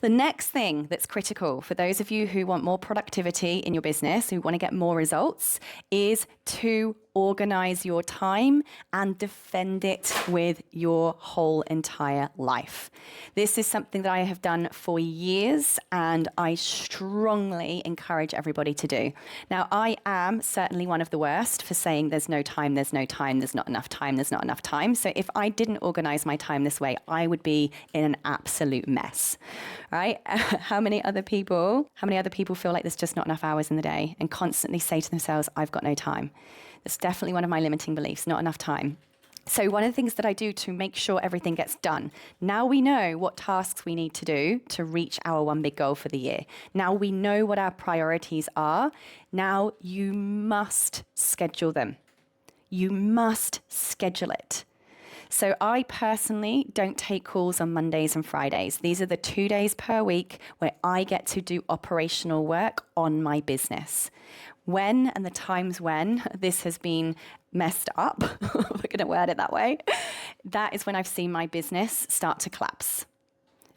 The next thing that's critical for those of you who want more productivity in your business, who want to get more results, is to organize your time and defend it with your whole entire life. This is something that I have done for years and I strongly encourage everybody to do. Now, I am certainly one of the worst for saying there's no time, there's no time, there's not enough time, there's not enough time. So if I didn't organize my time this way, I would be in an absolute mess, right? How many other people feel like there's just not enough hours in the day and constantly say to themselves, I've got no time? That's definitely one of my limiting beliefs, not enough time. So one of the things that I do to make sure everything gets done, now we know what tasks we need to do to reach our one big goal for the year. Now we know what our priorities are. Now you must schedule them. You must schedule it. So I personally don't take calls on Mondays and Fridays. These are the 2 days per week where I get to do operational work on my business. When and the times when this has been messed up, we're going to word it that way, that is when I've seen my business start to collapse.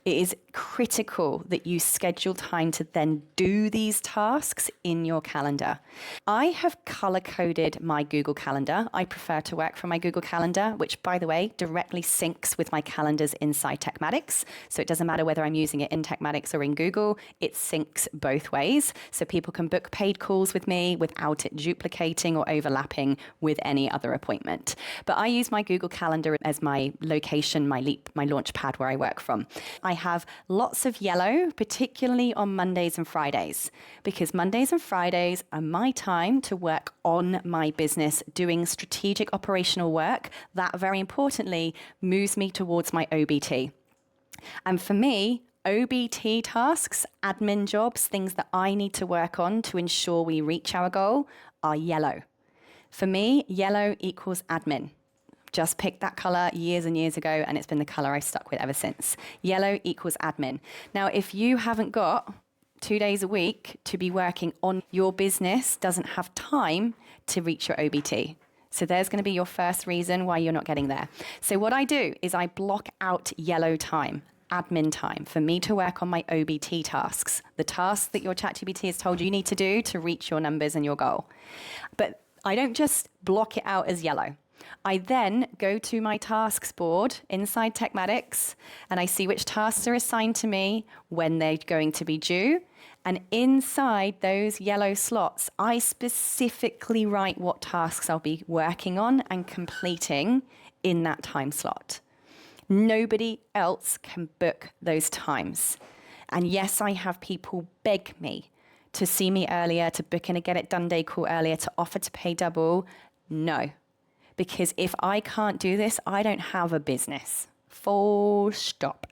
It is critical that you schedule time to then do these tasks in your calendar. I have color-coded my Google Calendar. I prefer to work from my Google Calendar, which, by the way, directly syncs with my calendars inside Tekmatix. So it doesn't matter whether I'm using it in Tekmatix or in Google, it syncs both ways. So people can book paid calls with me without it duplicating or overlapping with any other appointment. But I use my Google Calendar as my location, my launch pad where I work from. I have lots of yellow, particularly on Mondays and Fridays, because Mondays and Fridays are my time to work on my business, doing strategic operational work that, very importantly, moves me towards my OBT. And for me, OBT tasks, admin jobs, things that I need to work on to ensure we reach our goal are yellow. For me, yellow equals admin. Just picked that color years and years ago, and it's been the color I've stuck with ever since. Yellow equals admin. Now, if you haven't got 2 days a week to be working on your business, doesn't have time to reach your OBT. So there's going to be your first reason why you're not getting there. So what I do is I block out yellow time, admin time, for me to work on my OBT tasks, the tasks that your ChatGPT has told you need to do to reach your numbers and your goal. But I don't just block it out as yellow. I then go to my tasks board inside Tekmatix and I see which tasks are assigned to me, when they're going to be due. And inside those yellow slots, I specifically write what tasks I'll be working on and completing in that time slot. Nobody else can book those times. And yes, I have people beg me to see me earlier, to book in a get it done day call earlier, to offer to pay double. No. Because if I can't do this, I don't have a business. Full stop.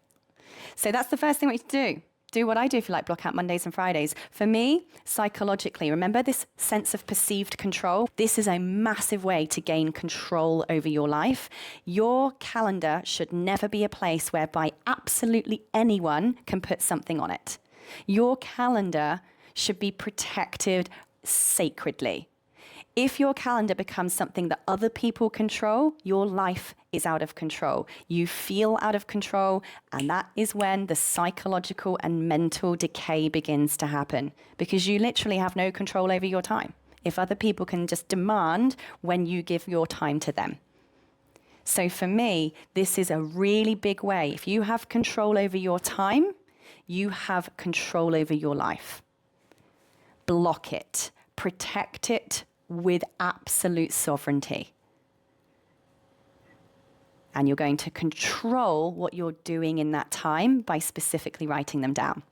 So that's the first thing I want you to do. Do what I do if you like, block out Mondays and Fridays. For me, psychologically, remember this sense of perceived control? This is a massive way to gain control over your life. Your calendar should never be a place whereby absolutely anyone can put something on it. Your calendar should be protected sacredly. If your calendar becomes something that other people control, your life is out of control. You feel out of control, and that is when the psychological and mental decay begins to happen, because you literally have no control over your time if other people can just demand when you give your time to them. So for me, this is a really big way. If you have control over your time, you have control over your life. Block it, protect it, with absolute sovereignty. And you're going to control what you're doing in that time by specifically writing them down.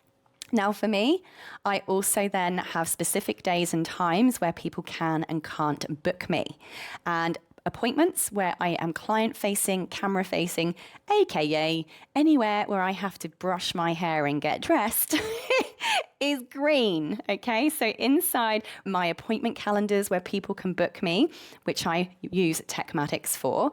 Now, for me, I also then have specific days and times where people can and can't book me. And appointments where I am client-facing, camera-facing, aka anywhere where I have to brush my hair and get dressed is green. Okay, so inside my appointment calendars where people can book me, which I use Tekmatix for,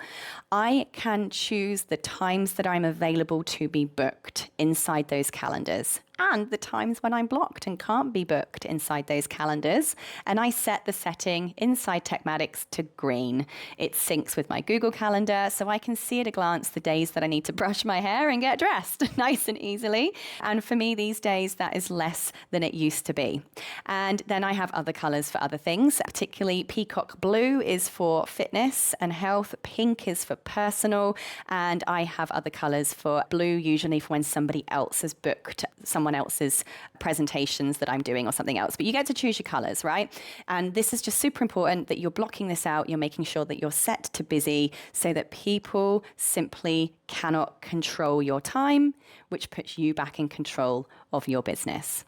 I can choose the times that I'm available to be booked inside those calendars and the times when I'm blocked and can't be booked inside those calendars. And I set the setting inside Tekmatix to green. It syncs with my Google Calendar, so I can see at a glance the days that I need to brush my hair and get dressed nice and easily. And for me these days, that is less than it used to be. And then I have other colors for other things, particularly peacock blue is for fitness and health, pink is for personal, and I have other colors for blue, usually for when somebody else has booked someone else's presentations that I'm doing or something else. But you get to choose your colors, right? And this is just super important that you're blocking this out. You're making sure that you're set to busy so that people simply cannot control your time, which puts you back in control of your business.